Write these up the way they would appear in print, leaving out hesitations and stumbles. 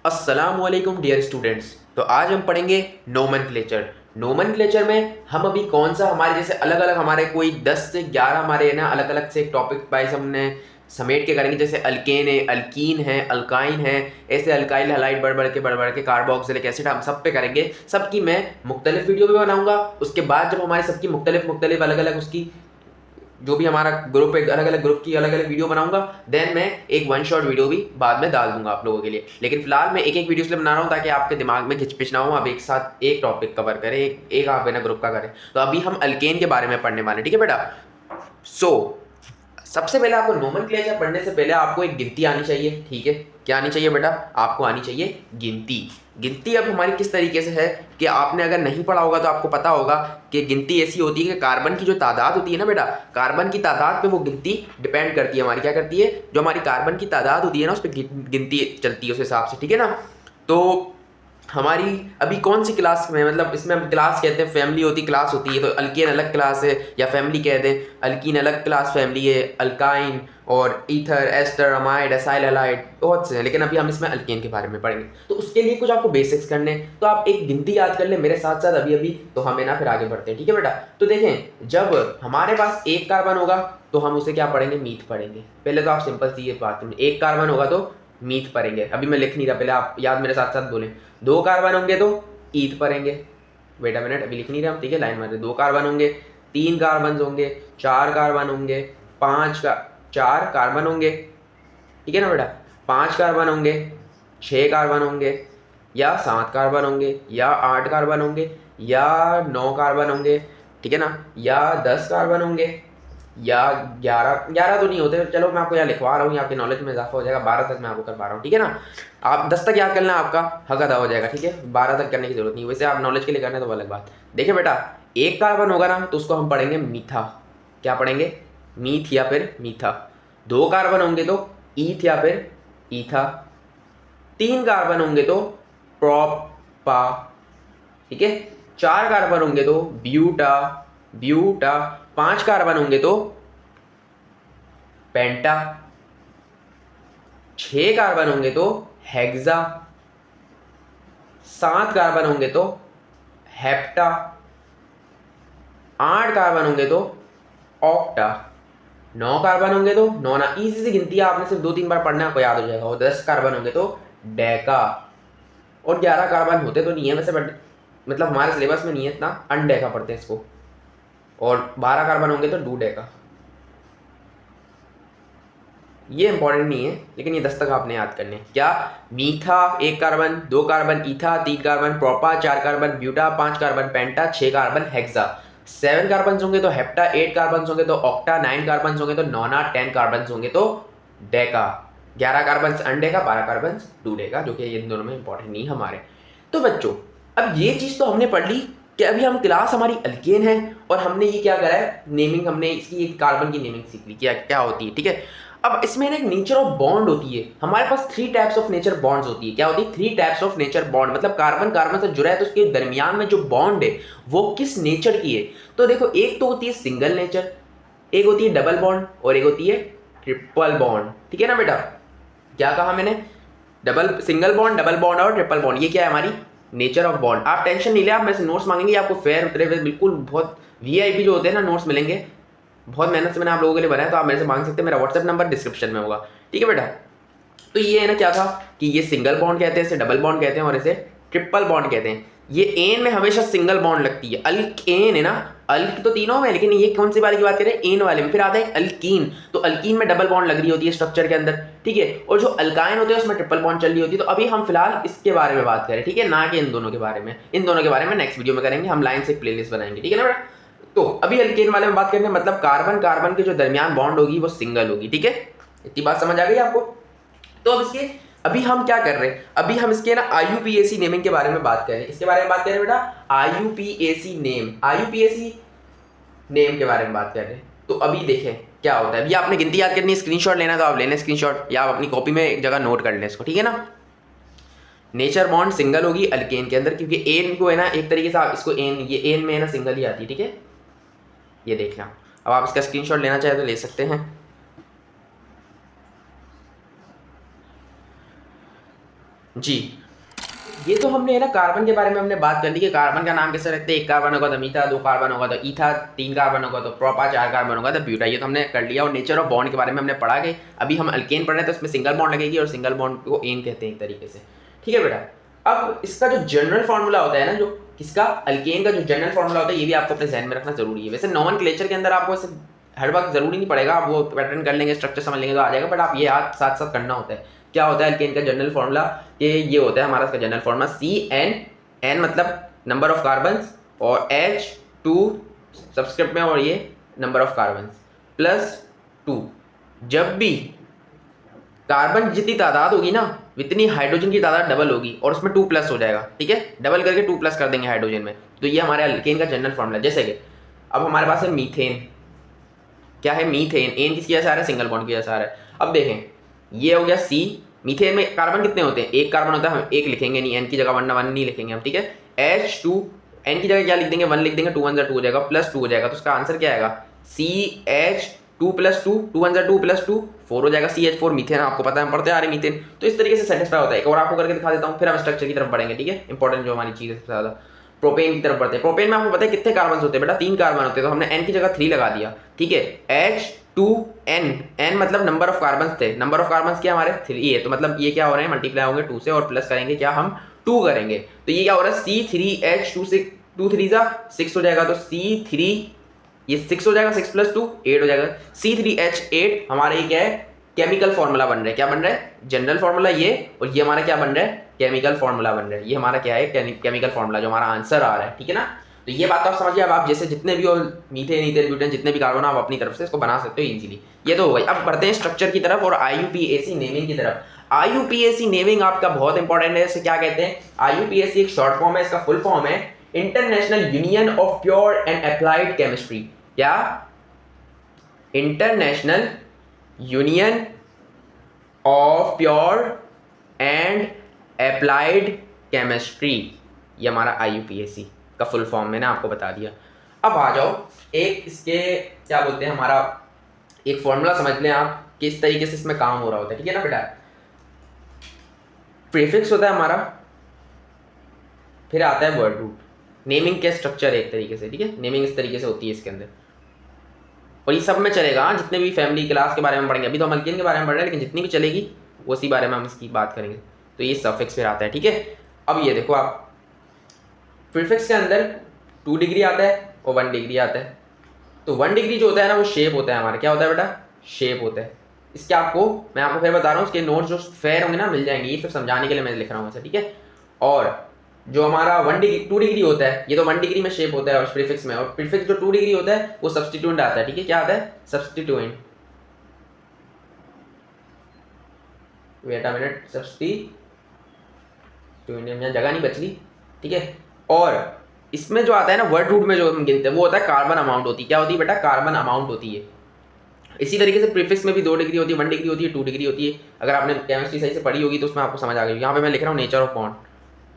अस्सलामुअलैकुम dear students. तो आज हम पढ़ेंगे नोमेनक्लेचर। नोमेनक्लेचर में हम अभी कौन सा हमारे जैसे अलग अलग हमारे कोई 10 से 11 हमारे ना अलग अलग से टॉपिक वाइज हमने समेट के करेंगे। जैसे अल्केन है, अल्कीन है, अल्काइन है, ऐसे अल्काइल हलाइड बढ़ बढ़ के कार्बोक्सिलिक एसिड हम सब पे करेंगे। सबकी मैं मुख्तलिफ वीडियो भी बनाऊंगा। उसके बाद जब हमारे सबकी मुख्तलिफ मुख्तलिफ अलग अलग उसकी जो भी हमारा ग्रुप है, अलग अलग ग्रुप की अलग अलग वीडियो बनाऊंगा, देन मैं एक वन शॉट वीडियो भी बाद में डाल दूंगा आप लोगों के लिए। लेकिन फिलहाल मैं एक एक वीडियो इसलिए बना रहा हूँ ताकि आपके दिमाग में खिचपिच ना हो, आप एक साथ एक टॉपिक कवर करें, एक आप बिना ग्रुप का करें। तो अभी हम अल्केन के बारे में पढ़ने वाले, ठीक है बेटा। सो सबसे पहले आपको नोमेनक्लेचर पढ़ने से पहले आपको एक गिनती आनी चाहिए, ठीक है। क्या आनी चाहिए बेटा? आपको आनी चाहिए गिनती। गिनती अब हमारी किस तरीके से है कि आपने अगर नहीं पढ़ा होगा तो आपको पता होगा कि गिनती ऐसी होती है कि कार्बन की जो तादाद होती है ना बेटा, कार्बन की तादाद पे वो गिनती डिपेंड करती है हमारी। क्या करती है? जो हमारी कार्बन की तादाद होती है ना, उस पर गिनती चलती है उस हिसाब से, ठीक है ना। तो हमारी अभी कौन सी क्लास में, मतलब इसमें हम क्लास कहते हैं, फैमिली होती क्लास होती है। तो अल्केन अलग क्लास है या फैमिली कहते हैं, अल्कीन अलग क्लास फैमिली है, अल्काइन और ether, ester, amide, acyl halide बहुत से हैं। लेकिन अभी हम इसमें अल्केन के बारे में पढ़ेंगे। तो उसके लिए कुछ आपको बेसिक्स करने हैं। तो आप एक गिनती याद कर ले मेरे साथ साथ अभी अभी, तो हमें ना फिर आगे बढ़ते हैं, ठीक है बेटा। तो देखें, जब हमारे पास एक कार्बन होगा तो हम उसे क्या पढ़ेंगे? मीथ पढ़ेंगे। पहले तो आप सिंपल सी ये बात समझिए, एक कार्बन होगा तो मीथ पढ़ेंगे। अभी मैं लिख नहीं रहा, पहले आप याद मेरे साथ साथ बोलें। दो कार्बन होंगे तो ईथ पढ़ेंगे। वेट अ मिनट, अभी लिख नहीं रहे हम, ठीक है, लाइन मार रहे। दो कार्बन होंगे, तीन कार्बन होंगे, चार कार्बन होंगे, चार कार्बन होंगे, ठीक है ना बेटा। पांच कार्बन होंगे, छह कार्बन होंगे, या सात कार्बन होंगे, या आठ कार्बन होंगे, या नौ कार्बन होंगे, ठीक है ना, या 10 कार्बन होंगे, या 11। 11 तो नहीं होते, चलो मैं आपको यहाँ लिखवा रहा हूँ, आपके नॉलेज में इजाफा हो जाएगा। 12 तक मैं आपको करवा रहा हूँ, ठीक है ना। आप 10 तक याद करना, आपका हक अदा हो जाएगा, ठीक है। 12 तक करने की जरूरत नहीं, वैसे आप नॉलेज के लिए करना है तो अलग बात। देखिए बेटा, एक कार्बन होगा ना तो उसको हम पढ़ेंगे मीथा। क्या पढ़ेंगे? मीथ या फिर मीथा। दो कार्बन होंगे तो ईथ या फिर ईथा। तीन कार्बन होंगे तो प्रोपा, ठीक है। चार कार्बन होंगे तो ब्यूटा, ब्यूटा। पांच कार्बन होंगे तो पेंटा। छह कार्बन होंगे तो हेक्सा। सात कार्बन होंगे तो हेप्टा। आठ कार्बन होंगे तो ऑक्टा। नौ कार्बन होंगे तो नोना। इजी सी गिनती है, आपने सिर्फ दो तीन बार पढ़ना, आपको याद हो जाएगा। और 10 कार्बन होंगे तो डेका। और 11 कार्बन होते तो नहीं है वैसे, बट मतलब हमारे सिलेबस में नहीं है इतना, अनडेका पढ़ते हैं इसको। और 12 कार्बन होंगे तो डू डेका। ये इंपॉर्टेंट नहीं है, लेकिन ये 10 तक आपने याद करने हैं। क्या? मीथा एक कार्बन, दो कार्बन ईथा, तीन कार्बन प्रोपा, चार कार्बन ब्यूटा, पांच कार्बन पेंटा, छह कार्बन हेक्सा। 7 कार्बन होंगे तो हेप्टा, 8 कार्बन होंगे तो ऑक्टा, 9 कार्बन होंगे तो नोना, 10 कार्बन होंगे तो deca. 11 carbon undeca, 12 carbon dodeca, जो कि ये दोनों में इंपॉर्टेंट नहीं हमारे। तो बच्चों, अब ये चीज तो हमने पढ़ ली कि अभी हम क्लास हमारी अल्केन है, और हमने ये क्या करा है, नेमिंग, हमने इसकी कार्बन की नेमिंग सीख ली क्या क्या होती है, ठीक है। अब इसमें ना एक नेचर ऑफ बॉन्ड होती है। हमारे पास 3 टाइप्स ऑफ नेचर बॉन्ड्स होती है। क्या होती है? 3 टाइप्स ऑफ नेचर बॉन्ड। मतलब कार्बन कार्बन से जुड़ा है तो उसके दरमियान में जो बॉन्ड है वो किस नेचर की है। तो देखो, एक तो होती है सिंगल नेचर, एक होती है डबल बॉन्ड, और एक होती है ट्रिपल बॉन्ड, ठीक है ना बेटा। क्या कहा मैंने? Double, single bond, double bond और ट्रिपल बॉन्ड, ये क्या है हमारी नेचर ऑफ बॉन्ड। आप टेंशन नहीं ले, आप मेरे से नोट्स मांगेंगे, आपको फेयर उतरे हुए बिल्कुल बहुत वीआईपी जो होते हैं ना नोट्स मिलेंगे। बहुत मेहनत से मैंने आप लोगों के लिए बनाया, तो आप मेरे से मांग सकते हैं। मेरा व्हाट्सएप नंबर डिस्क्रिप्शन में होगा, ठीक है बेटा। तो ये है ना, क्या था कि ये सिंगल बॉन्ड कहते हैं, इसे डबल बॉन्ड कहते हैं, और इसे ट्रिपल बॉन्ड कहते हैं। ये एन में हमेशा सिंगल बॉन्ड लगती है। अल्केन है ना, अल्क तो तीनों में, लेकिन ये कौन सी वाले की बात कर रहे हैं? एन वाले में। फिर आता है अल्कीन, तो अल्कीन में डबल बॉन्ड लग रही होती है स्ट्रक्चर के अंदर, ठीक है। और जो अल्काइन होते हैं उसमें ट्रिपल बॉन्ड चल रही होती है। तो अभी हम फिलहाल इसके बारे में बात करें, ठीक है, ना कि इन दोनों के बारे में। इन दोनों के बारे में नेक्स्ट वीडियो में करेंगे, हम लाइन से एक प्लेलिस्ट बनाएंगे, ठीक है ना बेटा। तो अभी अल्केन वाले में बात करेंगे, मतलब कार्बन कार्बन के जो दरमियान बॉन्ड होगी वो सिंगल होगी, ठीक है। इतनी बात समझ आ गई आपको? तो अब इसके, अभी हम क्या कर रहे हैं, अभी हम इसके ना आईयूपीएसी नेमिंग के बारे में बात करें। इसके बारे में बात करें बेटा, आईयूपीएसी नेम, आईयूपीएसी नेम के बारे में बात कर रहे हैं। तो अभी देखें क्या होता है। अभी आपने गिनती याद करनी है, स्क्रीनशॉट लेना तो आप लेना स्क्रीनशॉट, या आप अपनी कॉपी में एक जगह नोट कर लें इसको, ठीक है ना। नेचर बॉन्ड सिंगल होगी अल्केन के अंदर, क्योंकि एन को है ना एक तरीके से आप इसको एन, ये एन में है ना सिंगल ही आती है, ठीक है। ये देखना, अब आप इसका स्क्रीनशॉट लेना चाहे तो ले सकते हैं। जी, ये तो हमने है ना कार्बन के बारे में हमने बात कर ली कि कार्बन का नाम कैसे रखते हैं। 1 कार्बन होगा तो मीथा, 2 कार्बन होगा तो ईथा, 3 कार्बन होगा तो प्रोपा, 4 कार्बन होगा तो ब्यूटा। ये तो हमने कर लिया। और नेचर ऑफ बॉन्ड के बारे में हमने पढ़ा कि अभी हम अल्केन पढ़ रहे हैं तो उसमें सिंगल बॉन्ड लगेगी और सिंगल बॉन्ड को एन कहते हैं एक तरीके से। ठीक है बेटा, अब इसका जो जनरल फॉर्मूला होता है ना, जो किसका, अल्केन का जो जनरल फॉर्मूला होता है, ये भी आपको अपने ध्यान में रखना जरूरी है। वैसे नोमेनक्लेचर के अंदर आपको हर वक्त जरूरी नहीं पड़ेगा, आप वो पैटर्न कर लेंगे, स्ट्रक्चर समझ लेंगे तो आ जाएगा, बट आप ये याद साथ साथ करना होता है। क्या होता है अल्केन का जनरल फॉर्मूला, ये होता है हमारा इसका जनरल फॉर्मूला CN मतलब नंबर ऑफ कार्बन, और H2 सब्सक्रिप्ट में, और ये नंबर ऑफ कार्बन प्लस 2। जब भी कार्बन जितनी तादाद होगी ना, इतनी हाइड्रोजन की तादाद डबल होगी और उसमें 2 प्लस हो जाएगा। ठीक है, डबल करके 2 प्लस कर देंगे हाइड्रोजन में। तो ये हमारे अल्केन का जनरल फॉर्मूला। जैसे कि अब हमारे पास है मीथेन। क्या है, मीथेन। एन किसकी जैसा आ रहा है, सिंगल बॉन्ड की जैसा आ रहा है। अब देखें, ये हो गया C। मीथेन में कार्बन कितने होते हैं, 1 कार्बन होता है, हम 1 लिखेंगे नहीं, एन की जगह 1 नहीं लिखेंगे हम। ठीक है, H2, एन की जगह क्या लिख देंगे, 1 लिख देंगे, 2 1 2 हो जाएगा, प्लस 2 हो जाएगा। तो उसका आंसर क्या आएगा, CH2 प्लस 2, 2 1 2 प्लस 2 4 हो जाएगा, CH4 मीथेन। आपको पता है, हम पढ़ते आ रहे मीथेन। तो इस तरीके से सेटिस्फाई होता है। एक और आपको करके दिखा देता हूँ, फिर हम स्ट्रक्चर की तरफ बढ़ेंगे। ठीक है, इंपॉर्टेंट जो हमारी चीज़ है सबसे ज़्यादा, प्रोपेन की तरफ बढ़ते हैं। प्रोपेन में आपको पता है कितने कार्बन होते हैं बेटा, 3 कार्बन होते हैं, तो हमने एन की जगह 3 लगा दिया। ठीक है, H2N, एन मतलब नंबर ऑफ कार्बन थे, नंबर ऑफ कार्बन क्या हमारे 3 है, तो मतलब ये क्या हो रहे हैं, मल्टीप्लाई होंगे 2 से और प्लस करेंगे क्या हम 2 करेंगे। तो ये क्या हो रहा है, C3H2 से 2 3 6 हो जाएगा, तो C3 ये 6 हो जाएगा, 6 प्लस 2 8 हो जाएगा। C3H8 हमारे ये क्या है, केमिकल फॉर्मूला बन रहा है। क्या बन रहा है, जनरल फॉर्मूला ये, और ये हमारा क्या बन रहा है, केमिकल फॉर्मूला बन रहा है। ये हमारा क्या है, केमिकल फॉर्मूला जो हमारा आंसर आ रहा है। ठीक है ना, तो ये बात आप समझिए। अब आप जैसे जितने भी हो मीथेन ईथेन ब्यूटेन जितने भी कार्बन आप अपनी तरफ से इसको बना सकते हो इजीली। ये तो हो गई। अब बढ़ते हैं स्ट्रक्चर की तरफ और IUPAC नेमिंग की तरफ। IUPAC नेमिंग आपका बहुत इंपॉर्टेंट है। इसे क्या कहते हैं, IUPAC एक शॉर्ट फॉर्म है, इसका फुल फॉर्म है international union of pure and applied chemistry. क्या, international union of pure and applied chemistry, ये हमारा IUPAC का फुल फॉर्म मैंने आपको बता दिया। अब आ जाओ एक इसके क्या बोलते हैं, हमारा एक फॉर्मूला समझ लें आप किस तरीके से इसमें काम हो रहा होता है। ठीक है ना बेटा, प्रीफिक्स होता है हमारा, फिर आता है वर्ड रूट। नेमिंग के स्ट्रक्चर एक तरीके से। ठीक है, नेमिंग इस तरीके से होती है इसके अंदर, और ये सब में चलेगा। हाँ, जितने भी फैमिली क्लास के बारे में पढ़ेंगे, अभी तो हम अल्केन के बारे में पढ़ रहे हैं, लेकिन जितनी भी चलेगी उसी बारे में हम इसकी बात करेंगे। तो ये सफिक्स फिर आता है। ठीक है, अब ये देखो आप, प्रीफिक्स के अंदर 2 डिग्री आता है और 1 डिग्री आता है। तो 1 डिग्री जो होता है ना, वो शेप होता है हमारा। क्या होता है बेटा, शेप होता है। इसके आपको मैं आपको फिर बता रहा हूँ, उसके नोट्स जो फेयर होंगे ना मिल जाएंगे, ये फिर समझाने के लिए मैं लिख रहा हूँ ऐसा। ठीक है, और जो हमारा 2 डिग्री होता है, ये तो 1 डिग्री में शेप होता है और प्रीफिक्स में, और प्रीफिक्स जो 2 डिग्री होता है वो सब्स्टिट्यूएंट आता है। ठीक है, क्या आता है, substituent. Wait a minute, substituent, यहाँ जगह नहीं बच रही। ठीक है, और इसमें जो आता है ना वर्ड रूट में जो हम गिनते हैं वो होता है कार्बन अमाउंट होती है। क्या होती है बेटा, कार्बन अमाउंट होती है। इसी तरीके से प्रीफिक्स में भी 2 डिग्री होती है, 1 डिग्री होती है, 2 डिग्री होती है। अगर आपने केमिस्ट्री सही से पढ़ी होगी तो उसमें आपको समझ आ गई। यहाँ पे मैं लिख रहा हूँ नेचर ऑफ बॉन्ड,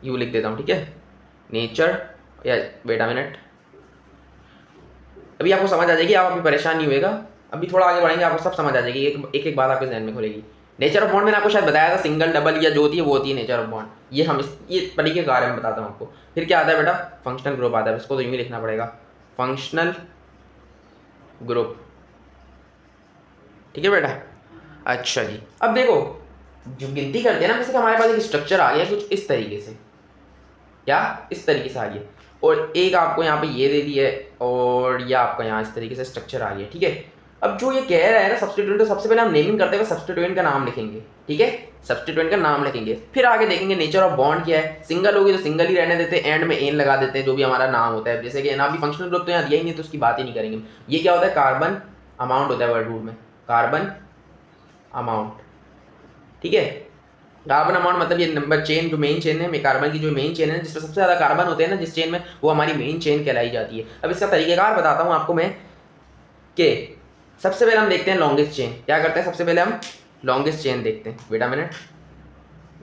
यू लिख देता हूँ। ठीक है, नेचर, या वेट अ मिनट, अभी आपको समझ आ जाएगी, आप अभी परेशान नहीं होएगा। अभी थोड़ा आगे बढ़ेंगे आपको सब समझ आ जाएगी, एक एक बात आपके जहन में खुलेगी। नेचर ऑफ बॉन्ड मैंने आपको शायद बताया था, सिंगल डबल या जो होती है वो होती है नेचर ऑफ बॉन्ड। ये हम ये तरीके के बारे में बताता हूँ आपको। फिर क्या आता है बेटा, फंक्शनल ग्रुप आता है। इसको तो यूँ ही लिखना पड़ेगा, फंक्शनल ग्रुप। ठीक है बेटा, अच्छा जी। अब देखो जो गिनती करते हैं ना, जैसे कि हमारे पास एक स्ट्रक्चर आ गया कुछ इस तरीके से, क्या इस तरीके से आ गया, और एक आपको यहाँ पे ये दे दी है, और ये आपका यहाँ इस तरीके से स्ट्रक्चर आ गया। ठीक है, अब जो ये कह रहा है ना सब्स्टिट्यूएंट, तो सबसे पहले हम नेमिंग करते हुए सब्स्टिट्यूएंट का नाम लिखेंगे। ठीक है, सब्स्टिट्यूएंट का नाम लिखेंगे, फिर आगे देखेंगे नेचर ऑफ बॉन्ड क्या है। सिंगल होगी तो सिंगल ही रहने देते हैं, एंड में एन लगा देते हैं जो भी हमारा नाम होता है। जैसे कि ना भी फंक्शनल ग्रुप तो यहाँ दिया ही नहीं, तो उसकी बात ही नहीं करेंगे। ये क्या होता है, कार्बन अमाउंट होता है वर्ड रूट में, कार्बन अमाउंट। ठीक है, कार्बन अमाउंट मतलब ये नंबर चेन, जो मेन चेन है कार्बन की, जो मेन चेन है जिसमें सबसे ज़्यादा कार्बन होते हैं ना जिस चेन में, वो हमारी मेन चेन कहलाई जाती है। अब इसका तरीकेकार बताता हूँ आपको मैं, कि सबसे पहले हम देखते हैं लॉन्गेस्ट चेन। क्या करते हैं, सबसे पहले हम लॉन्गेस्ट चेन देखते हैं। वेट अ मिनट,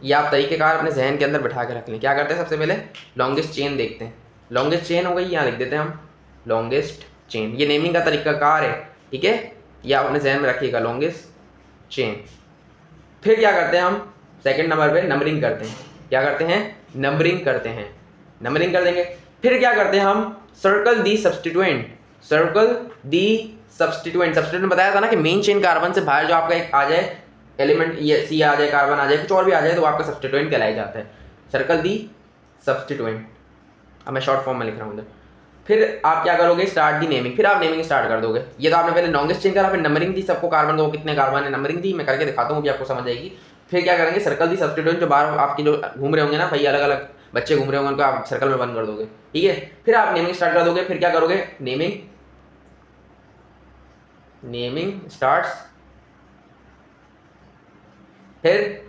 ये आप तरीकेकार अपने जहन के अंदर बैठा के रख लें। क्या करते हैं, सबसे पहले लॉन्गेस्ट चेन देखते हैं। लॉन्गेस्ट चेन हो गई, यहाँ लिख देते हैं हम लॉन्गेस्ट चेन। ये नेमिंग का तरीकाकार है। ठीक है, ये आप अपने जहन में रखिएगा, लॉन्गेस्ट चेन। फिर क्या करते हैं हम, सेकंड नंबर पे नंबरिंग करते हैं। क्या करते हैं? नंबरिंग करते हैं। नंबरिंग कर देंगे। फिर क्या करते हैं हम? सर्कल दी सब्स्टिट्यूएंट। सर्कल दी सब्स्टिट्यूएंट। सब्स्टिट्यूएंट बताया था ना कि मेन चेन कार्बन से बाहर जो आपका एक आ जाए एलिमेंट, ये सी आ जाए, कार्बन आ जाए, कुछ और भी आ जाए, तो आपका सब्स्टिट्यूएंट कहलाया जाता है। सर्कल दी सब्स्टिट्यूएंट। अब मैं शॉर्ट फॉर्म में लिख रहा हूँ। फिर आप क्या करोगे? Start the naming. फिर आप नेमिंग स्टार्ट कर दोगे। ये तो आपने पहले लॉन्गेस्ट चेन करा, फिर नंबरिंग दी सबको, कार्बन को कितने कार्बन है नंबरिंग दी। मैं करके दिखाता हूँ, भी आपको समझ आएगी। फिर क्या करेंगे? सर्कल दी सब्स्टिट्यूएंट। जो बाहर आपके जो घूम रहे होंगे ना भाई, अलग अलग बच्चे घूम रहे होंगे, उनको आप सर्कल में बंद कर दोगे, ठीक है। फिर आप नेमिंग स्टार्ट कर दोगे। फिर क्या करोगे? Naming starts. फिर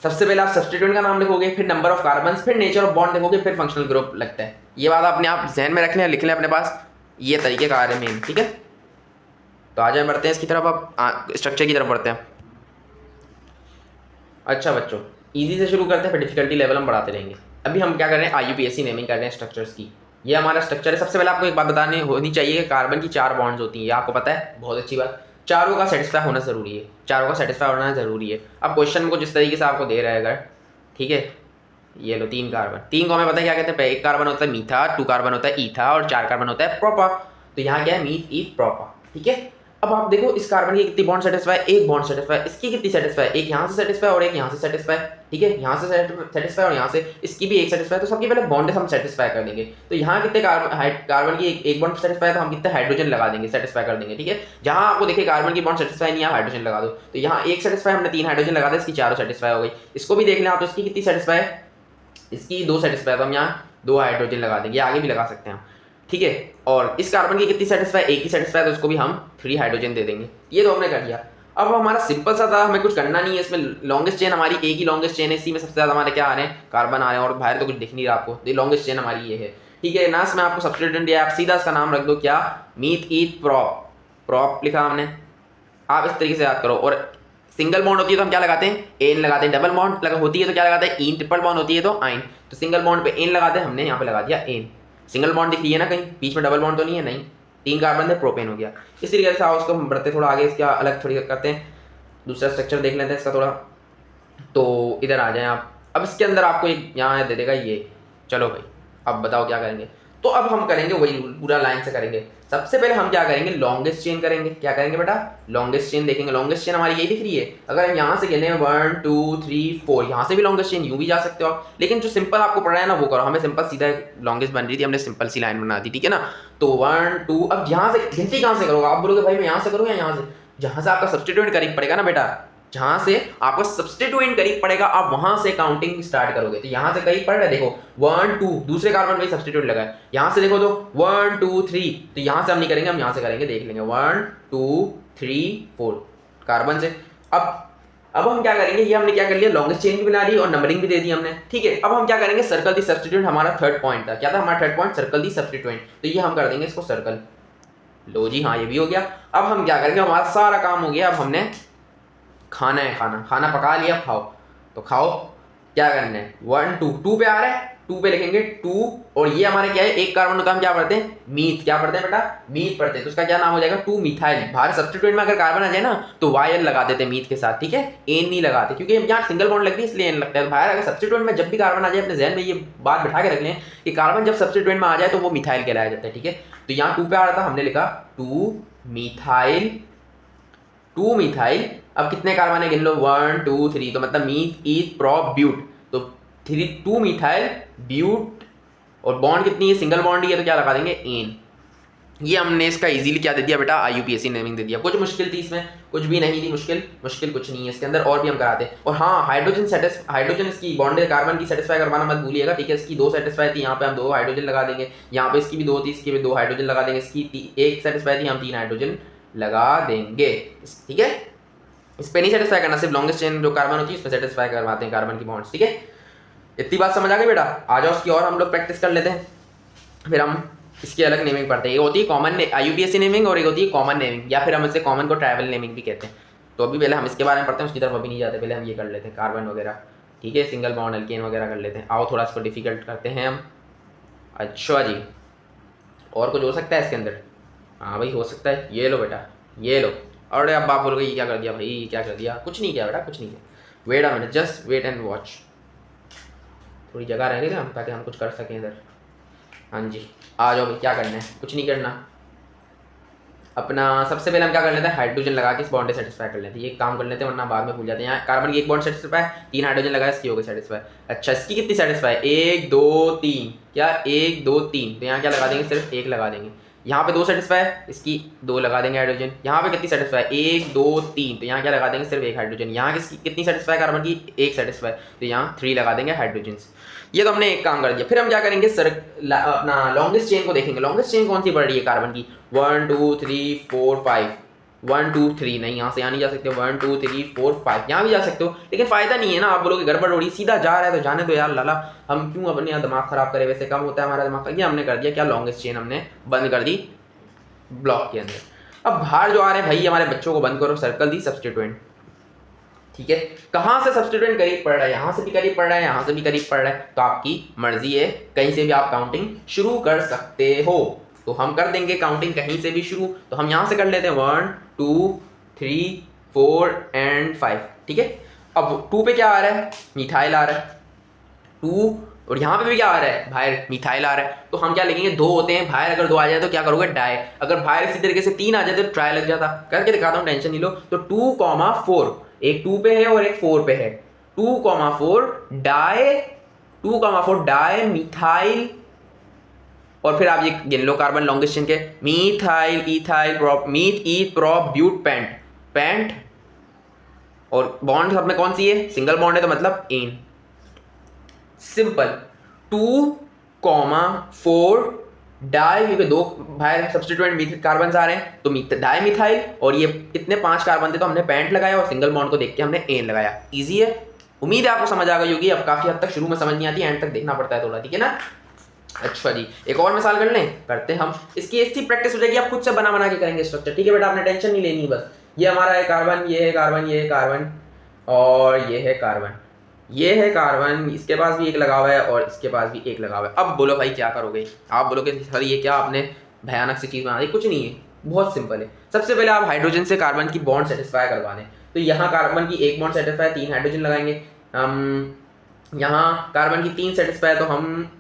सबसे पहले आप सब्स्टिट्यूएंट का नाम लिखोगे, फिर नंबर ऑफ कार्बन, फिर नेचर ऑफ बॉन्ड लिखोगे, फिर फंक्शनल ग्रुप लगता है। ये बात अपने आप जहन में रख लें, लिख लें अपने पास। ये तरीके कार है मेन, ठीक है। तो आ जाए, बढ़ते हैं इसकी तरफ। अब स्ट्रक्चर की तरफ बढ़ते हैं। अच्छा बच्चों, इजी से शुरू करते हैं, फिर डिफिकल्टी लेवल हम बढ़ाते रहेंगे। अभी हम क्या कर रहे हैं? IUPAC नेमिंग कर रहे हैं स्ट्रक्चर्स की। ये हमारा स्ट्रक्चर है। सबसे पहले आपको एक बात बतानी होनी चाहिए कि कार्बन की 4 बॉन्ड्स होती हैं। ये आपको पता है, बहुत अच्छी बात। चारों का सेटिस्फाई होना जरूरी है। चारों का सेटिस्फाई होना जरूरी है। अब क्वेश्चन को जिस तरीके से आपको दे रहा है अगर, ठीक है, ये लो 3 कार्बन। 3 को हमें पता है क्या कहते हैं? एक कार्बन होता है मीथा, 2 कार्बन होता है ईथा, और 4 कार्बन होता है प्रोपा। तो यहाँ क्या है? मीथ, ईथ, प्रोपा, ठीक है। अब आप देखो इस कार्बन की कितनी बॉन्ड सेटिस्फाई? एक बॉन्ड सेटिस्फाई। इसकी कितनी सेटिस्फाई? एक यहाँ से सेटिस्फाई और एक यहाँ से सेटिस्फाई, ठीक है। यहाँ से सेटिस्फाई और यहाँ से इसकी भी एक सेटिस्फाई। तो सबकी पहले बॉन्ड हम सेटिस्फाई कर देंगे। तो यहाँ कितने कार्बन की एक बॉन्ड सेटिस्फाई, तो हम कितने हाइड्रोजन लगा देंगे, सेटिस्फाई कर देंगे, ठीक है। जहाँ आपको देखे कार्बन की बॉन्ड सेटिस्फाई नहीं है, हाइड्रोजन लगा दो। तो यहाँ एक सेटिस्फाई, हमने 3 हाइड्रोजन लगा दिया, इसकी चारों सेटिस्फाई हो गई। इसको भी देख लें आप, तो इसकी कितनी सेटिस्फाई है? इसकी 2 सेटिस्फाई। तो हम यहाँ 2 हाइड्रोजन लगा देंगे, आगे भी लगा सकते हैं, ठीक है। और इस कार्बन की कितनी सेटिस्फाई? एक ही सेटिस्फाई, तो उसको भी हम 3 हाइड्रोजन दे देंगे। ये तो हमने कर दिया। अब हमारा सिंपल सा था, हमें कुछ करना नहीं है इसमें। लॉन्गेस्ट चेन हमारी एक ही लॉन्गेस्ट चेन है, इसी में सबसे ज्यादा हमारे क्या आ रहे हैं? कार्बन आ रहे हैं, और बाहर तो कुछ दिख नहीं रहा आपको। ये लॉन्गेस्ट चेन हमारी ये है, ठीक है ना। इसमें आपको सब्स्टिट्यूएंट दिया, आप सीधा इसका नाम रख दो, क्या? Myth, eth, prop. प्रोप लिखा हमने, आप इस तरीके से याद करो। और सिंगल बॉन्ड होती है तो हम क्या लगाते हैं? एन लगाते हैं। डबल बॉन्ड होती है तो क्या लगाते हैं? इन। ट्रिपल बॉन्ड होती है तो आइन। तो सिंगल बॉन्ड पे एन लगाते हैं, हमने यहाँ पे लगा दिया एन। सिंगल बॉन्ड दिख रही है ना कहीं? बीच में डबल बॉन्ड तो नहीं है? नहीं। 3 कार्बन थे, प्रोपेन हो गया। इस तरीके से उसको हम बढ़ते थोड़ा आगे, इसका अलग थोड़ी करते हैं, दूसरा स्ट्रक्चर देख लेते हैं इसका थोड़ा। तो इधर आ जाए आप। अब इसके अंदर आपको एक यहाँ दे देगा ये। चलो भाई, अब बताओ क्या करेंगे? तो अब हम करेंगे वही पूरा लाइन से करेंगे। सबसे पहले हम क्या करेंगे? लॉन्गेस्ट चेन करेंगे। क्या करेंगे बेटा? लॉन्गेस्ट चेन देखेंगे। लॉन्गेस्ट चेन हमारी यही दिख रही है। अगर हम यहाँ से गिने 1 2 3 4, यहाँ से भी लॉन्गेस्ट चेन, यूं भी जा सकते हो आप। लेकिन जो सिंपल आपको पढ़ा है ना वो करो। हमें सिंपल सीधा लॉन्गेस्ट बन रही थी, हमने सिंपल सी लाइन बना दी, ठीक है ना। तो 1 2, अब यहाँ से गिनती कहाँ से करोगे? आप बोलोगे भाई मैं यहाँ से करूँ या यहाँ से? जहाँ से आपका सब्स्टिट्यूएंट करीब पड़ेगा ना बेटा, जहां से आपको सब्स्टिट्यूएंट करीब पड़ेगा, आप वहां से काउंटिंग स्टार्ट करोगे। तो यहां से करीब पड़ रहा है, देखो 1 2, दूसरे कार्बन पे सब्स्टिट्यूएंट लगा है। यहां से देखो तो 1 2 3, तो यहां से हम नहीं करेंगे, हम यहां से करेंगे, देख लेंगे 1 2 3 4 कार्बन से। अब हम क्या करेंगे? ये हमने क्या कर लिया? लॉन्गेस्ट चेन भी बना ली और नंबरिंग भी दे दी हमने, ठीक है। अब हम क्या करेंगे? सर्कल दी सब्स्टिट्यूएंट हमारा थर्ड पॉइंट था। क्या था हमारा थर्ड पॉइंट? सर्कल दी सब्स्टिट्यूएंट। तो ये हम कर देंगे इसको सर्कल। लो जी, हाँ ये भी हो गया। अब हम क्या करेंगे? हमारा सारा काम हो गया। अब हमने खाना है, खाना पका लिया, खाओ। तो खाओ, क्या करना है? 1 2, 2 पे आ रहा है, 2 पे लिखेंगे 2। और ये हमारे क्या है? एक कार्बन होता है, हम क्या पढ़ते हैं? मीथ। क्या पढ़ते हैं बेटा? मीथ पढ़ते हैं। तो उसका क्या नाम हो जाएगा? 2 मिथाइल। बाहर सब्स्टिट्यूएंट में अगर कार्बन आ जाए ना तो YL लगा देते हैं मीथ के साथ, ठीक है। एन नहीं लगाते, क्योंकि यहाँ सिंगल बॉन्ड लगती है इसलिए एन लगता है। बाहर अगर सब्स्टिट्यूएंट में जब भी कार्बन आ जाए, अपने जहन में ये बात बिठा के रख लें कि कार्बन जब सब्स्टिट्यूएंट में आ जाए तो वो मिथाइल कहलाया जाता है, ठीक है। तो यहाँ 2 पे आ रहा था, हमने लिखा 2 मिथाइल। 2 मिथाइल। अब कितने कार्बन है गिन लो? 1 2 3, तो मतलब मीथ, ईथ, प्रोप, ब्यूट। तो 2 मिथाइल ब्यूट। और बॉन्ड कितनी है? सिंगल बॉन्ड ही है, तो क्या लगा देंगे? एन। ये हमने इसका इजीली क्या दे दिया बेटा? IUPAC नेमिंग दे दिया। कुछ मुश्किल थी इसमें? कुछ भी नहीं थी मुश्किल कुछ नहीं है इसके अंदर, और भी हम कराते हैं। और हाँ, हाइड्रोजन इसकी बॉन्ड कार्बन की सेटिस्फाई करवाना मत भूलिएगा, ठीक है। इसकी 2 सेटिस्फाई थी, यहाँ पे हम 2 हाइड्रोजन लगा देंगे। यहाँ पे इसकी भी 2 थी, इसकी भी 2 हाइड्रोजन लगा देंगे। इसकी 1 सेटिस्फाई थी, हम 3 हाइड्रोजन लगा देंगे, ठीक है। इस पे नहीं सेटिस्फाई करना, सिर्फ लॉन्गेस्ट चेन जो कार्बन होती है उसमें सेटिस्फाई करवाते हैं कार्बन की बॉन्ड्स, ठीक है। इतनी बात समझ आ गई बेटा? आ जाओ उसकी और हम लोग प्रैक्टिस कर लेते हैं, फिर हम इसकी अलग नेमिंग पढ़ते हैं। एक होती है कॉमन IUPAC नेमिंग और एक होती है कॉमन नेमिंग, या फिर हम इसे कॉमन को ट्राइबल नेमिंग भी कहते हैं। तो अभी पहले हम इसके बारे में पढ़ते हैं, उसकी तरफ अभी नहीं जाते, पहले हम ये कर लेते हैं कार्बन वगैरह, ठीक है। सिंगल बॉन्ड अल्केन वगैरह कर लेते हैं। आओ थोड़ा इसको डिफिकल्ट करते हैं हम। अच्छा जी, और कुछ हो सकता है इसके अंदर? हाँ भाई हो सकता है। ये लो बेटा, ये लो। और अब आप बोलोगे ये क्या कर दिया भाई, क्या कर दिया? कुछ नहीं किया बेटा, कुछ नहीं किया। Wait a minute, just wait and watch. थोड़ी जगह रहेगी ना ताकि हम कुछ कर सकें इधर। हाँ जी, आ जाओ भाई, क्या करना है? कुछ नहीं करना। अपना सबसे पहले हम क्या कर लेते हैं, हाइड्रोजन लगा के इस बॉन्ड सेटिस्फाई कर लेते हैं। ये काम कर लेते हैं वरना बाद में भूल जाते हैं। यहाँ कार्बन की एक बॉन्ड सेटिस्फाई, 3 हाइड्रोजन लगाया, इसकी हो गई सेटिस्फाई। अच्छा, इसकी कितनी सेटिस्फाई? 1 2 3, क्या 1 2 3, तो यहाँ क्या लगा देंगे, सिर्फ 1 लगा देंगे। यहाँ पे 2 सेटिस्फाई, इसकी 2 लगा देंगे हाइड्रोजन। यहाँ पे कितनी सेटिस्फाई? 1 2 3, तो यहाँ क्या लगा देंगे, सिर्फ 1 हाइड्रोजन। यहाँ किसकी कितनी सेटिस्फाई कार्बन की? 1 सेटिस्फाई, तो यहाँ 3 लगा देंगे हाइड्रोजन। ये तो हमने एक काम कर दिया। फिर हम क्या करेंगे, अपना लॉन्गेस्ट चेन को देखेंगे। लॉन्गेस्ट चेन कौन सी पड़ रही है कार्बन की? 1 2 3 4 5, 1 2 3 नहीं, यहाँ से यहाँ नहीं जा सकते। 1 2 3 4 5, यहाँ भी जा सकते हो, लेकिन फायदा नहीं है ना। आप बोलोगे गड़बड़ हो रही, सीधा जा रहा है तो जाने दो यार लाला, हम क्यों अपने यहाँ दिमाग खराब करें, वैसे कम होता है हमारा दिमाग। ये हमने कर दिया क्या, लॉन्गेस्ट चेन हमने बंद कर दी ब्लॉक के अंदर। अब बाहर जो आ रहे हैं भाई, हमारे बच्चों को बंद करो, सर्कल दी सब्स्टिट्यूएंट। ठीक है, कहाँ से सब्स्टिट्यूएंट करीब पड़ रहा है? यहाँ से भी करीब पड़ रहा है, यहाँ से भी करीब पड़ रहा है, तो आपकी मर्जी है, कहीं से भी आप काउंटिंग शुरू कर सकते हो। तो हम कर देंगे काउंटिंग कहीं से भी शुरू। तो हम यहाँ से कर लेते हैं 1 2 3 4 एंड 5। ठीक है, अब 2 पे क्या आ रहा है? मिथाइल आ रहा है 2, और यहाँ पे भी क्या आ रहा है? बाहर मिथाइल आ रहा है। तो हम क्या लिखेंगे, 2 होते हैं बाहर, अगर 2 आ जाए तो क्या करोगे, डाई। अगर बाहर इसी तरीके से 3 आ जाए तो ट्राई लग जाता। करके दिखाता हूँ, टेंशन नहीं लो। तो 2,4, एक 2 पे है और एक 4 पे है। 2,4 डाई, 2,4 डाई मिथाइल, और फिर आप ये गिन लो कार्बन लॉन्गेस्ट चेन के, methyl ethyl prop, meth eth prop but pent, pent, और बॉन्ड सब में कौन सी है? सिंगल बॉन्ड है, तो मतलब एन। सिंपल। 2,4 डाई, क्योंकि 2 बाहर सब्स्टिट्यूएंट कार्बन आ रहे हैं, तो डाई मिथाइल, और ये कितने 5 कार्बन थे, तो हमने पेंट लगाया और सिंगल बॉन्ड को देख के हमने एन लगाया। इजी है, उम्मीद है आपको समझ आ गई होगी। अब काफी हद तक शुरू में समझ नहीं आती, एंड तक देखना पड़ता है थोड़ा, ठीक है ना। अच्छा जी, एक और मिसाल कर लें, करते हैं हम। इसकी ऐसी प्रैक्टिस हो जाएगी, आप खुद से बना बना के करेंगे स्ट्रक्चर। ठीक है बेटा, आपने टेंशन नहीं लेनी, बस ये हमारा है कार्बन, ये है कार्बन, ये है कार्बन, और ये है कार्बन, ये है कार्बन, इसके पास भी एक लगा हुआ है और इसके पास भी एक लगा हुआ है। अब बोलो भाई क्या करोगे? आप बोलोगे सर ये क्या आपने भयानक सी चीज़ बना दी। कुछ नहीं है, बहुत सिंपल है। सबसे पहले आप हाइड्रोजन से कार्बन की बॉन्ड सेटिस्फाई करवा दें। तो यहाँ कार्बन की एक बॉन्ड सेटिस्फाई, 3 हाइड्रोजन लगाएंगे। यहाँ कार्बन की 3 सेटिस्फाई, तो हम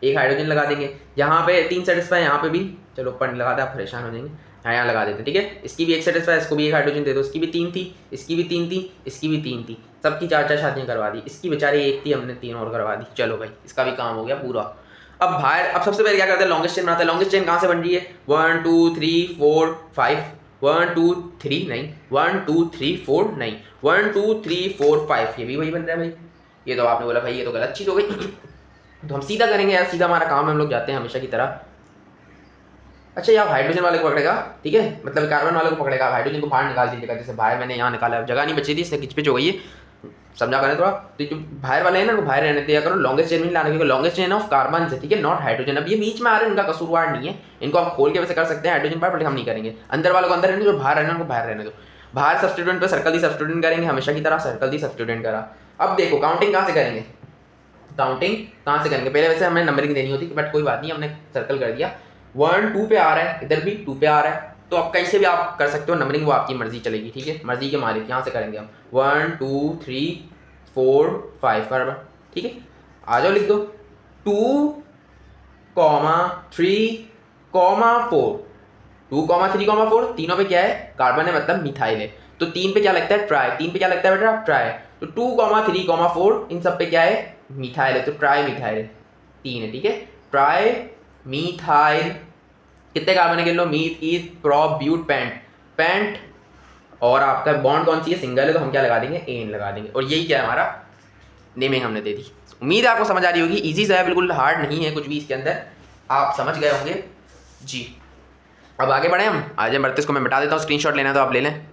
एक हाइड्रोजन लगा देंगे। यहाँ पे 3 सेटिस्फाई, यहाँ पे भी, चलो ऊपर लगा दे, आप परेशान हो जाएंगे। हाँ, यहाँ लगा देते, ठीक है। इसकी भी एक सेटिस्फाई, इसको भी एक हाइड्रोजन दे दो। इसकी भी 3 थी, इसकी भी 3 थी, इसकी भी 3 थी, सबकी 4 शादियाँ करवा दी। इसकी बेचारी एक थी, हमने 3 और करवा दी। चलो भाई, इसका भी काम हो गया पूरा। अब बाहर, अब सबसे पहले क्या करते हैं, लॉन्गेस्ट चेन बनाते हैं। लॉन्गेस्ट चेन कहाँ से बन रही है? 1 2 3 4 5, 1 2 3 नहीं, 1 2 3 4 नहीं, 1 2 3 4 5, ये भी वही बन रहा है भाई। ये तो आपने बोला भाई ये तो गलत चीज़ हो गई। तो हम सीधा करेंगे यार, सीधा हमारा काम है, हम लोग जाते हैं हमेशा की तरह। अच्छा, ये आप हाइड्रोजन वाले को पकड़ेगा, ठीक है, मतलब कार्बन वाले को पकड़ेगा, हाइड्रोजन को बाहर निकाल दीजिएगा। जैसे बाहर मैंने यहाँ निकाला, जगह नहीं बची थी, इससे किचपिच हो गई है, समझा करें थोड़ा। तो जो बाहर वाले हैं ना, वो बाहर रहने दिया करो। लॉन्गेस्ट चेन में लाने, क्योंकि लॉन्गेस्ट चेन ऑफ कार्बन से, ठीक है, नॉट हाइड्रोजन। अब ये बीच में आ रहे हैं, इनका कसूरवार नहीं है, इनको आप खोल के वैसे कर सकते हैं हाइड्रोजन पार्ट, बट हम नहीं करेंगे। अंदर वालों को अंदर रहने दो, जो बाहर रहने उनको बाहर रहने दो। बाहर सब्स्टिट्यूएंट पे सर्कल दी सब्स्टिट्यूएंट करेंगे, हमेशा की तरह सर्कल दी सब्स्टिट्यूएंट करा। अब देखो काउंटिंग कहाँ से करेंगे, काउंटिंग कहाँ से करेंगे? पहले वैसे हमें नंबरिंग देनी होती, बट कोई बात नहीं, हमने सर्कल कर दिया। 1 2 पे आ रहा है, इधर भी 2 पे आ रहा है, तो आप कहीं से भी आप कर सकते हो नंबरिंग, वो आपकी मर्जी चलेगी, ठीक है, मर्जी के मालिक। यहाँ से करेंगे हम 1 2 3 4 5 बराबर, ठीक है। आ जाओ लिख दो 2, 3, 4, 2, 3, 4, तीनों पे क्या है? कार्बन है, मतलब मिथाइल है। तो 3 पे क्या लगता है? ट्राई। 3 पे क्या लगता है बेटा? ट्राई। तो 2, 3, 4, इन सब पे क्या है? मिथाइल है, तो ट्राई मिथाइल 3 है, ठीक है। ट्राई मिथाइल, कितने कार्बन है गिन लो? Meth eth prop but pent, pent, और आपका बॉन्ड कौन सी है? सिंगल है, तो हम क्या लगा देंगे? एन लगा देंगे। और यही क्या है हमारा नेमिंग हमने दे दी। उम्मीद है आपको समझ आ रही होगी, इजी सा है, बिल्कुल हार्ड नहीं है कुछ भी इसके अंदर, आप समझ गए होंगे जी। अब आगे बढ़े हम, आ जाए बढ़ते, इसको मैं मिटा देता हूँ, स्क्रीनशॉट लेना है तो आप ले लें।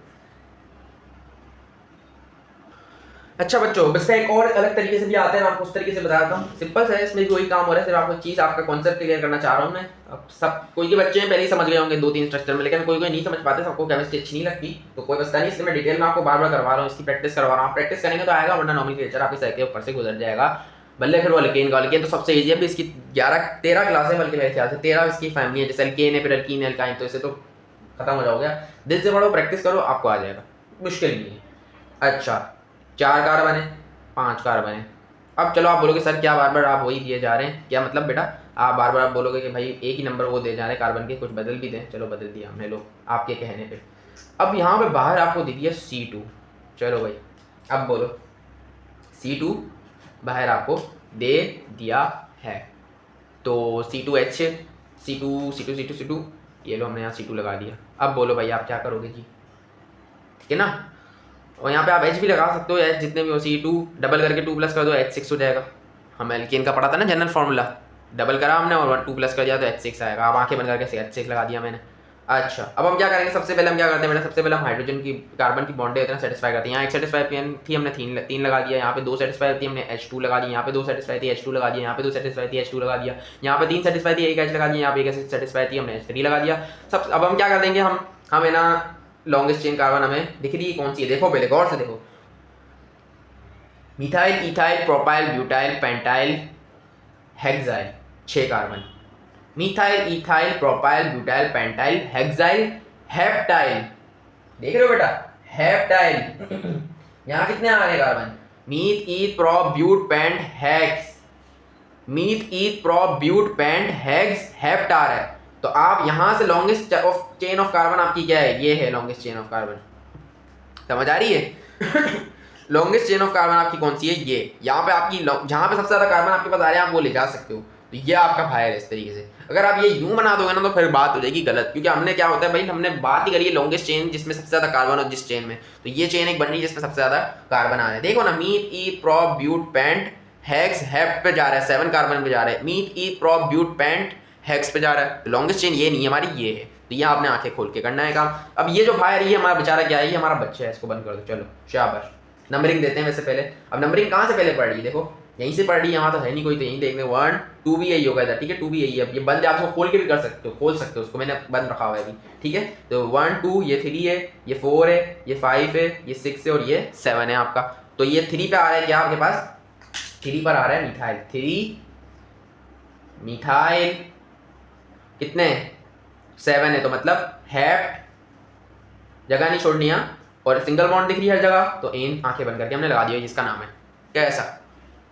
अच्छा बच्चों, बस एक और अलग तरीके से भी आते हैं, मैं आपको उस तरीके से बताता हूँ। सिंपल है, इसमें भी वही काम हो रहा है, सिर्फ आपको चीज़, आपका कॉन्सेप्ट क्लियर करना चाह रहा हूँ मैं। अब सब कोई के बच्चे पहले ही समझ गए होंगे 2-3 स्ट्रक्चर में, लेकिन कोई नहीं समझ पाते, सबको केमिस्ट्री अच्छी नहीं लगती, तो कोई बसता नहीं, इसलिए मैं डिटेल में आपको बार बार करवा रहा हूँ, इसकी प्रैक्टिस करवा रहा हूँ। प्रैक्टिस करेंगे तो आएगा, वरना नॉमेनक्लेचर आपके सर के ऊपर से गुजर जाएगा। बल्ले फिर वो अल्केन का, अल्केन तो सबसे ईजी है, इसकी 13 क्लास है, बल्कि मेरे ख्याल से 13 इसकी फैमिली है। जैसे अल्केन है, फिर अल्कीन है, अल्काइन, तो इसे तो खत्म हो जाओगे। दिल से पढ़ो, प्रैक्टिस करो, आपको आ जाएगा, मुश्किल नहीं है। अच्छा, 4 कार्बन है, 5 कार्बन है। अब चलो आप बोलोगे सर क्या बार बार आप वही दिए जा रहे हैं, क्या मतलब बेटा? आप बार बार बोलोगे कि भाई एक ही नंबर वो दे जा रहे हैं कार्बन के, कुछ बदल भी दें। चलो बदल दिया हमने, लो आपके कहने पे। अब यहाँ पे बाहर आपको दे दिया C2। चलो भाई अब बोलो, C2 बाहर आपको दे दिया है, तो C2H, C2, ये लो हमने यहाँ C2 लगा दिया। अब बोलो भाई आप क्या करोगे जी, ठीक है ना? और यहाँ पे आप H भी लगा सकते हो, H जितने भी हो, C2 डबल करके 2 प्लस कर दो, H6 हो जाएगा। हम एल्केन का पढ़ा था ना जनरल फार्मूला, डबल करा हमने और 2 प्लस कर दिया तो H6 आएगा। अब आंखें बंद करके H6 लगा दिया मैंने। अच्छा अब हम क्या करेंगे, सबसे पहले हम क्या करते हैं बेटा, सबसे पहले हम हाइड्रोजन की कार्बन की बॉन्डें इतना सेटिस्फाई करते हैं। यहाँ एक सेटिस्फाई थी हमने 3 लगा दिया, यहाँ पे 2 सेटिस्फाई थी हमने H2 लगा दी, यहाँ पे 2 सेटिस्फाई थी H2 लगा दिया, यहाँ पे 2 सेटिस्फाई थी H2 लगा दिया, यहाँ पे 3 सेटिस्फाई थी एक H लगा दिया, यहाँ पे एक सेटिस्फाई थी हमने H3 लगा दिया सब। अब हम क्या कर देंगे, हम है ना लॉन्गेस्ट चेन कार्बन हमें दिख रही है कौन सी है, देखो पहले गौर से देखो, methyl, ethyl, propyl, butyl, pentyl, hexyl, 6 कार्बन। Methyl, ethyl, propyl, butyl, pentyl, hexyl, heptyl, देख रहे हो बेटा, हेप्टाइल। यहाँ कितने आ रहे carbon, meth, eth, prop, but, pent, hex, meth, eth, prop, but, pent, hex, hepta है। तो आप यहां से लॉन्गेस्ट चेन ऑफ कार्बन आपकी क्या है, ये है लॉन्गेस्ट चेन ऑफ कार्बन। समझ आ रही है? लॉन्गेस्ट चेन ऑफ कार्बन आपकी कौन सी है, ये। यहाँ पे आपकी जहाँ पे सबसे ज्यादा कार्बन आपके पास आ रहे हैं आप वो ले जा सकते हो, तो ये आपका फायर है इस तरीके से। अगर आप ये यूं बना दोगे ना तो फिर बात हो जाएगी गलत, क्योंकि हमने क्या होता है भाई, हमने बात ही करी है लॉन्गेस्ट चेन जिसमें सबसे ज्यादा कार्बन हो जिस चेन में, तो ये चेन एक बन रही है जिसमें सबसे ज्यादा कार्बन आ रहे हैं। देखो ना, meth, eth, prop, but, pent, hex, hep पे जा रहा है, 7 कार्बन पे जा रहा है। Meth, eth, prop, but, pent, hex पे जा रहा है। लॉन्गेस्ट चेन ये नहीं है हमारी, ये है। तो ये आपने आंखें खोल के करना है काम। अब ये जो फायर है ये हमारा बेचारा क्या है, ये हमारा बच्चा है, इसको बंद कर दो। चलो शाबाश, नंबरिंग देते हैं वैसे पहले। अब नंबरिंग कहाँ से पहले पढ़ रही है, देखो यहीं से पढ़ रही है, यहाँ तो है नहीं कोई, तो यहीं देखने 1 2 भी यही होगा इधर, ठीक है 2 भी यही है। अब ये बंद आप इसको खोल के भी कर सकते हो, खोल सकते हो उसको, मैंने बंद रखा हुआ है अभी, ठीक है। तो 1 2 ये 3 है, ये 4 है, ये 5 है, ये 6 है और ये 7 है आपका। तो ये 3 पे आ रहा है क्या आपके पास, 3 पर आ रहा है मिथाइल, 3 मिथाइल, कितने 7 है, तो मतलब हेप्ट, जगह नहीं छोड़नी है, और सिंगल बॉन्ड दिख रही है हर जगह, तो एन आंखें बंद करके हमने लगा दिया जिसका नाम है कैसा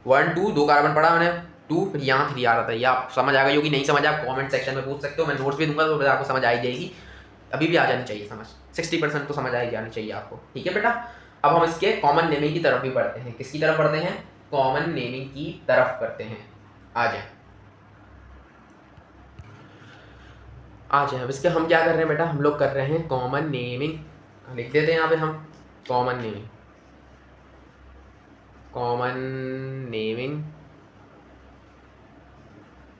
1 2 2 कार्बन पढ़ा मैंने 2, फिर यहाँ 3 आ रहा था। ये आप समझ आ गई होगी, नहीं समझ आप कमेंट सेक्शन में पूछ सकते हो, मैं नोट्स भी दूंगा तो आपको समझ आ ही जाएगी। अभी भी आ जानी चाहिए समझ, 60% तो समझ आ ही जानी चाहिए आपको, ठीक है बेटा। अब हम इसके कॉमन नेमिंग की तरफ भी पढ़ते हैं। किसकी तरफ पढ़ते हैं, कॉमन नेमिंग की तरफ करते हैं। आ जाए आ जाए। अब इसके हम क्या कर रहे हैं बेटा, हम लोग कर रहे हैं कॉमन नेमिंग, लिख देते हैं यहाँ पे हम कॉमन नेमिंग, कॉमन नेमिंग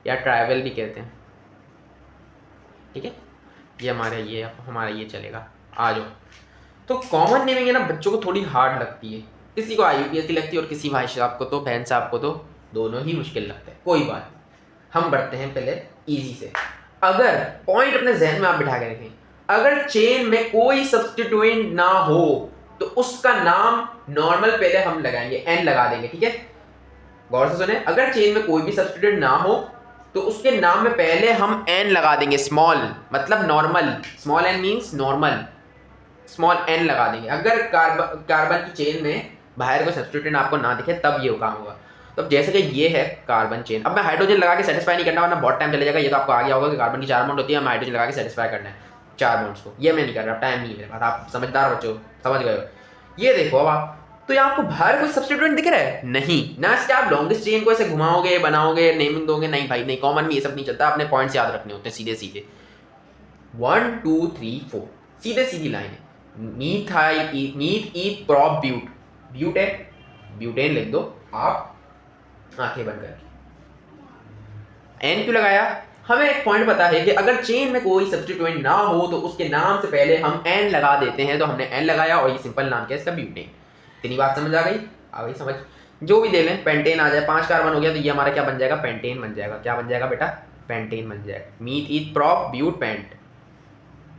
या ट्राइवल भी कहते हैं, ठीक है। ये हमारा ये चलेगा। आ जाओ। तो कॉमन नेमिंग है ना बच्चों को थोड़ी हार्ड लगती है, किसी को IUPAC की लगती है और किसी भाई साहब को तो बहन साहब को तो दोनों ही मुश्किल लगते हैं। कोई बात, हम बढ़ते हैं पहले इजी से। अगर पॉइंट अपने जहन में आप बिठा के रखें, अगर चेन में कोई सब्स्टिट्यूएंट ना हो तो उसका नाम नॉर्मल पहले हम लगाएंगे, n लगा देंगे, ठीक है। गौर से सुने, अगर चेन में कोई भी सब्स्टिट्यूएंट ना हो तो उसके नाम में पहले हम n लगा देंगे, स्मॉल मतलब normal, small n means normal, small n लगा देंगे। अगर कार्बन की चेन में बाहर कोई सब्स्टिट्यूएंट आपको ना दिखे तब ये काम होगा। तो जैसे कि ये है कार्बन चेन, अब मैं हाइड्रोजन लगा के सेटिस्फाई नहीं करना वरना बहुत टाइम चले जाएगा। ये तो आपको आ गया होगा कि कार्बन की 4 बॉन्ड होती है, हमें हाइड्रोजन लगा के सेटिस्फाई करना है 4 बॉन्ड्स को, ये मैं नहीं कर रहा, टाइम नहीं है मेरे पास। आप समझदार बच्चों, समझ गए हो। ये देखो अब आप, तो यहाँ आपको बाहर कोई सब्स्टिट्यूएंट दिख रहा है नहीं ना, इसके आप लॉन्गेस्ट चेन को ऐसे घुमाओगे, बनाओगे, नेमिंग दोगे, नहीं भाई नहीं, कॉमन में ये सब नहीं चलता। अपने पॉइंट्स याद रखने होते हैं सीधे सीधे, 1 2 3 4 सीधे सीधी लाइन है। Methyl, meth, eth, prop, but, but है, ब्यूटेन लिख दो आप आंखें बंद करके। एन क्यों लगाया, हमें एक पॉइंट पता है कि अगर चेन में कोई सब्स्टिट्यूएंट ना हो तो उसके नाम से पहले हम एन लगा देते हैं, तो हमने एन लगाया और ये सिंपल नाम क्या है इसका, ब्यूटेन। इतनी बात समझ आ गई समझ। जो भी दे लें, पेंटेन आ जाए, 5 कार्बन हो गया तो ये हमारा क्या बन जाएगा, पेंटेन बन जाएगा। क्या बन जाएगा बेटा, पेंटेन बन जाएगा। Meth, eth, prop, but, pent,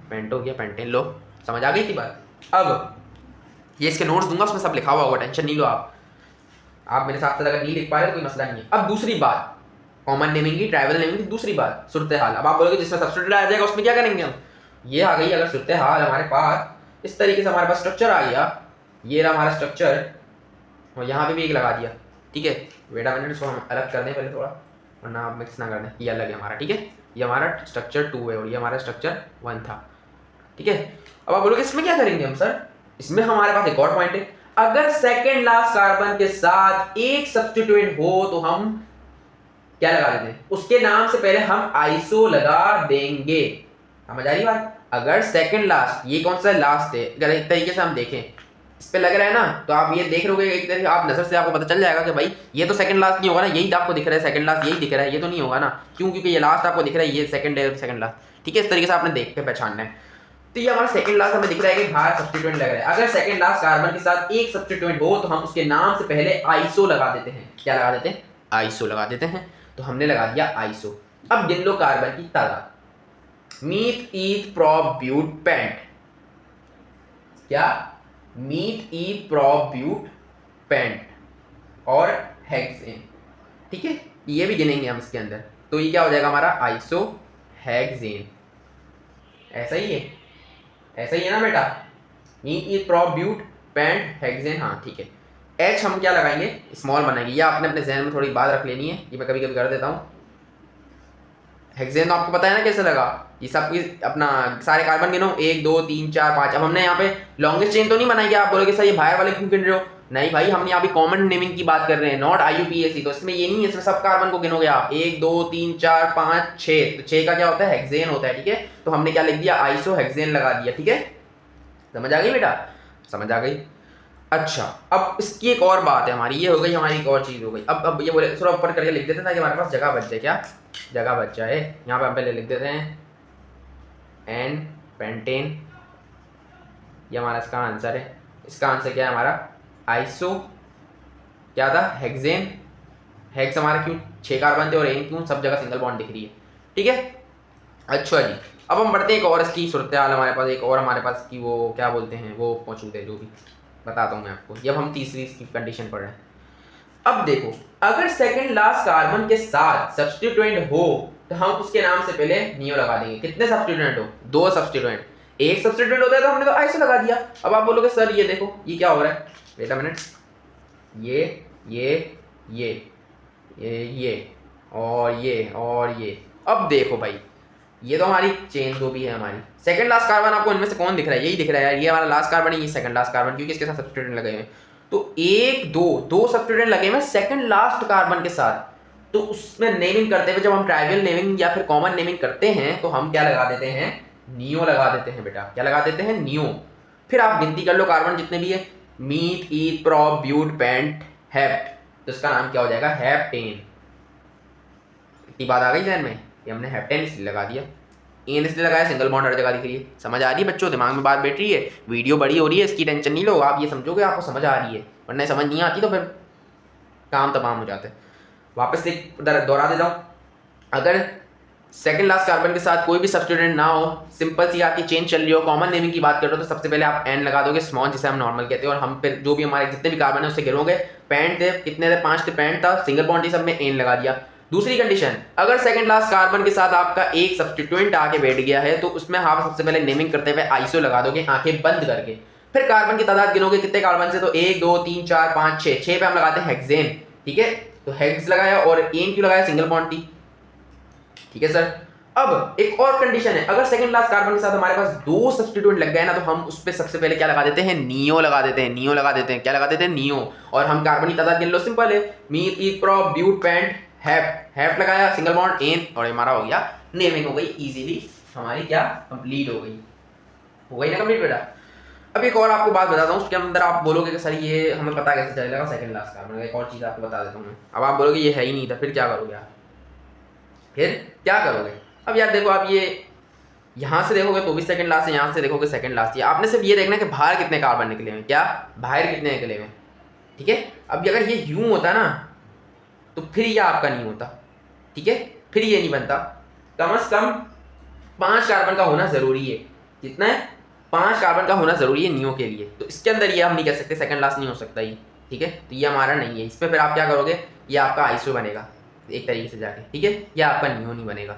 pent हो गया पेंटेन। लो समझ आ गई थी बात। अब ये इसके नोट्स दूंगा, उसमें सब लिखा हुआ होगा, टेंशन नहीं लो आप मेरे साथ अगर नहीं लिख पा रहे तो कोई मसला नहीं है। अब दूसरी बात, कॉमन नेमिंग की, ट्राइवल नेमिंग की दूसरी बात, सूरत हाल। अब आप बोलोगे जिसमें सब्स्टिट्यूट आ जाएगा उसमें क्या करेंगे हम, ये आ गई अगर सूरत हाल हमारे पास, इस तरीके से हमारे पास स्ट्रक्चर आ गया, ये रहा हमारा स्ट्रक्चर, और यहाँ पे भी एक लगा दिया, ठीक है। वेट अ मिनट, इसको हम अलग कर दें पहले थोड़ा, वरना आप मिक्स ना कर दें। ये अलग है हमारा, ठीक है। ये हमारा स्ट्रक्चर 2 है और ये हमारा स्ट्रक्चर 1 था, ठीक है। अब आप बोलोगे इसमें क्या करेंगे हम सर? इसमें हमारे पास एक और पॉइंट है, अगर सेकेंड लास्ट कार्बन के साथ एक सब्स्टिट्यूएंट हो तो हम क्या लगा देते हैं, उसके नाम से पहले हम आइसो लगा देंगे। समझ आ रही बात? अगर सेकंड लास्ट, ये कौन सा लास्ट है, अगर एक तरीके से हम देखें इस पे लग रहा है ना, तो आप ये देख रहे एक तरीके आप नजर से आपको पता चल जाएगा कि भाई ये तो सेकंड लास्ट नहीं होगा ना, यही तो आपको दिख रहा है सेकंड लास्ट, यही दिख रहा है, ये तो नहीं होगा ना। क्यों? क्योंकि ये लास्ट आपको दिख रहा है, ये सेकंड है, सेकंड लास्ट, ठीक है। इस तरीके से आपने देख के पहचानना है। तो ये हमारा सेकंड लास्ट हमें दिख रहा है कि बाहर सब्स्टिट्यूएंट लग रहा है। अगर सेकंड लास्ट कार्बन के साथ एक सब्स्टिट्यूएंट हो तो हम उसके नाम से पहले आइसो लगा देते हैं। क्या लगा देते हैं? आइसो लगा देते हैं। तो हमने लगा दिया आइसो। अब गिन लो कार्बन की तादाद। Myth eth prop but paint, क्या? Myth eth prop but paint और हेक्सेन, ठीक है। ये भी गिनेंगे हम इसके अंदर। तो ये क्या हो जाएगा हमारा? Isohexane. ऐसा ही है, ऐसा ही है ना बेटा? Meth eth prop but pent hexane, हाँ ठीक है। एच हम क्या लगाएंगे? स्मॉल बनाएंगे। ये आपने अपने जहन में थोड़ी बात रख लेनी है, ये मैं कभी कभी कर देता हूँ। हेक्सेन तो आपको पता है ना कैसे लगा? ये सब अपना सारे कार्बन गिनो, 1 2 3 4 5। अब हमने यहाँ पे लॉन्गेस्ट चेन तो नहीं बनाई। आप बोलोगे सर ये बाहर वाले क्यों गिन रहे हो? नहीं भाई, हम यहाँ पे कॉमन नेमिंग की बात कर रहे हैं, नॉट IUPAC। तो इसमें ये नहीं है, इसमें सब कार्बन को गिनोगे आप, 1 2 3 4 5 6। तो 6 का क्या होता है? हेक्सेन होता है, ठीक है। तो हमने क्या लिख दिया? आइसो हेक्सेन लगा दिया, ठीक है। समझ आ गई बेटा? समझ आ गई। अच्छा, अब इसकी एक और बात है हमारी, ये हो गई हमारी एक और चीज़ हो गई। अब ये बोले थोड़ा ऊपर करके लिख देते हैं ताकि हमारे पास जगह बच जाए। क्या जगह बच जाए? यहाँ पे हम पहले लिख देते हैं एन पेंटेन। ये हमारा इसका आंसर है। इसका आंसर क्या है हमारा? आइसो क्या था? हेक्सेन। हेक्स हमारा क्यों? 6 कार्बन थे और एन क्यों? सब जगह सिंगल बॉन्ड दिख रही है, ठीक है। अच्छा जी, अब हम बढ़ते हैं एक और इसकी सूरत हाल हमारे पास, एक और हमारे पास की वो क्या बोलते हैं, वो मौजूद है, जो भी बताता हूँ मैं आपको। जब हम तीसरी इसकी कंडीशन पढ़ रहे हैं। अब देखो, अगर सेकंड लास्ट कार्बन के साथ सब्स्टिट्यूएंट हो तो हम उसके नाम से पहले नियो लगा देंगे। कितने सब्स्टिट्यूएंट हो? 2 सब्स्टिट्यूएंट। एक सब्स्टिट्यूएंट होता है तो हमने तो आइसो लगा दिया। अब आप बोलोगे सर ये देखो ये क्या हो रहा है, वेट अ मिनट, ये और ये। अब देखो भाई, ये तो हमारी चेन 2 भी है हमारी। सेकंड लास्ट कार्बन आपको इनमें से कौन दिख रहा है? यही दिख रहा है यार, ये हमारा लास्ट कार्बन है, ये सेकंड लास्ट कार्बन, क्योंकि इसके साथ सब्स्टिट्यूएंट लगे हुए हैं। तो 1 2 सब्स्टिट्यूएंट लगे हुए सेकंड लास्ट कार्बन के साथ। तो उसमें नेमिंग करते हुए जब हम ट्राइवियल नेमिंग या फिर कॉमन नेमिंग करते हैं तो हम क्या लगा देते हैं? नियो लगा देते हैं बेटा। क्या लगा देते हैं? नियो। फिर आप गिनती कर लो कार्बन जितने भी है, meth eth prop but pent hept, तो इसका नाम क्या हो जाएगा? हेप्टेन। इतनी बात आ गई ध्यान में? ये हमने हेप्टेन इसलिए लगा दिया, एन इसलिए लगाया, सिंगल बॉन्ड हर जगह दिख रही है। समझ आ रही है बच्चों? दिमाग में बात बैठ रही है? वीडियो बड़ी हो रही है, इसकी टेंशन नहीं लो, आप ये समझोगे आपको समझ आ रही है, वरना समझ नहीं आती तो फिर काम तमाम हो जाते हैं। वापस से दोहरा देता हूँ, अगर सेकंड लास्ट कार्बन के साथ कोई भी सब्स्टिट्यूएंट ना हो, सिंपल सी आपकी चेन चल रही हो, कॉमन नेमिंग की बात कर रहे हो, तो सबसे पहले आप एन लगा दोगे, स्मॉल जिसे हम नॉर्मल कहते हैं, और हम फिर जो भी हमारे जितने भी कार्बन है उससे गिरोगे। पेंट थे कितने थे? 5 थे। पेंट था, सिंगल बॉन्ड थी, सब में एन लगा दिया। दूसरी कंडीशन, अगर सेकंड लास्ट कार्बन के साथ आपका एक सब्स्टिट्यूएंट आके बैठ गया है तो उसमें आप सबसे पहले नेमिंग करते हुए आइसो लगा दोगे, आंखें बंद करके। फिर कार्बन की तादाद गिनोगे, कितने कार्बन से? तो 1 2 3 4 5 6। 6 पे हम लगाते हैं हेक्सेन, ठीक है। तो हेक्स लगाया और एन क्यों लगाया? सिंगल बॉन्ड थी, ठीक है सर। अब एक और कंडीशन है, अगर सेकंड लास्ट कार्बन के साथ हमारे पास 2 सब्स्टिट्यूएंट लग गए ना, तो हम उस पर सबसे पहले क्या लगा देते हैं? नियो लगा देते हैं। नियो लगा देते हैं। क्या लगा देते हैं? नियो। और हम कार्बन की तादाद गिन लो, सिंपल है, meth eth prop but pent hept लगाया, सिंगल बॉन्ड एन, और हमारा हो गया नेमिंग हो गई इजीली हमारी, क्या कंप्लीट हो गई ना कंप्लीट बेटा। अब एक और आपको बात बताता हूँ, उसके अंदर आप बोलोगे कि सर ये हमें पता कैसे चलेगा सेकंड लास्ट कार्बन? एक और चीज़ आपको बता देता हूँ मैं। अब आप बोलोगे ये है ही नहीं था, फिर क्या करोगे आप? फिर क्या करोगे? अब यार देखो, आप ये यहाँ से देखोगे तो भी सेकंड लास्ट है, यहाँ से देखोगे सेकंड लास्ट है। आपने सिर्फ ये देखना है कि बाहर कितने कार्बन निकले हुए, क्या बाहर कितने निकले हुए, ठीक है। अब अगर ये यूं होता ना तो फिर ये आपका नहीं होता, ठीक है, फिर ये नहीं बनता। कम से कम 5 कार्बन का होना जरूरी है। कितना है? 5 कार्बन का होना जरूरी है नियो के लिए। तो इसके अंदर ये हम नहीं कह सकते, सेकंड लास्ट नहीं हो सकता ये, ठीक है। तो ये हमारा नहीं है। इस पर फिर आप क्या करोगे? ये आपका आइसो बनेगा एक तरीके से जाके, ठीक है। ये आपका नियो नहीं बनेगा।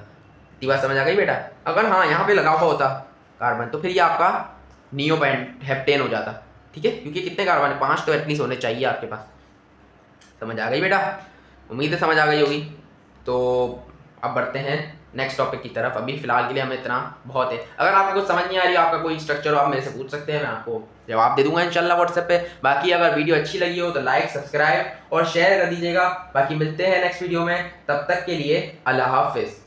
इतनी बात समझ आ गई बेटा? अगर हाँ यहाँ पे लगा हुआ होता कार्बन तो फिर ये आपका नियो पेंट हेप्टेन हो जाता, ठीक है, क्योंकि कितने कार्बन है? 5 तो एटलीस्ट होने चाहिए आपके पास। समझ आ गई बेटा? उम्मीद है समझ आ गई होगी। तो अब बढ़ते हैं नेक्स्ट टॉपिक की तरफ। अभी फिलहाल के लिए हमें इतना बहुत है। अगर आपको कुछ समझ नहीं आ रही, आपका कोई स्ट्रक्चर हो, आप मेरे से पूछ सकते हैं, मैं आपको जवाब दे दूंगा इंशाल्लाह व्हाट्सएप पे। बाकी अगर वीडियो अच्छी लगी हो तो लाइक, सब्सक्राइब और शेयर कर दीजिएगा। बाकी मिलते हैं नेक्स्ट वीडियो में, तब तक के लिए अल्लाह हाफिज़।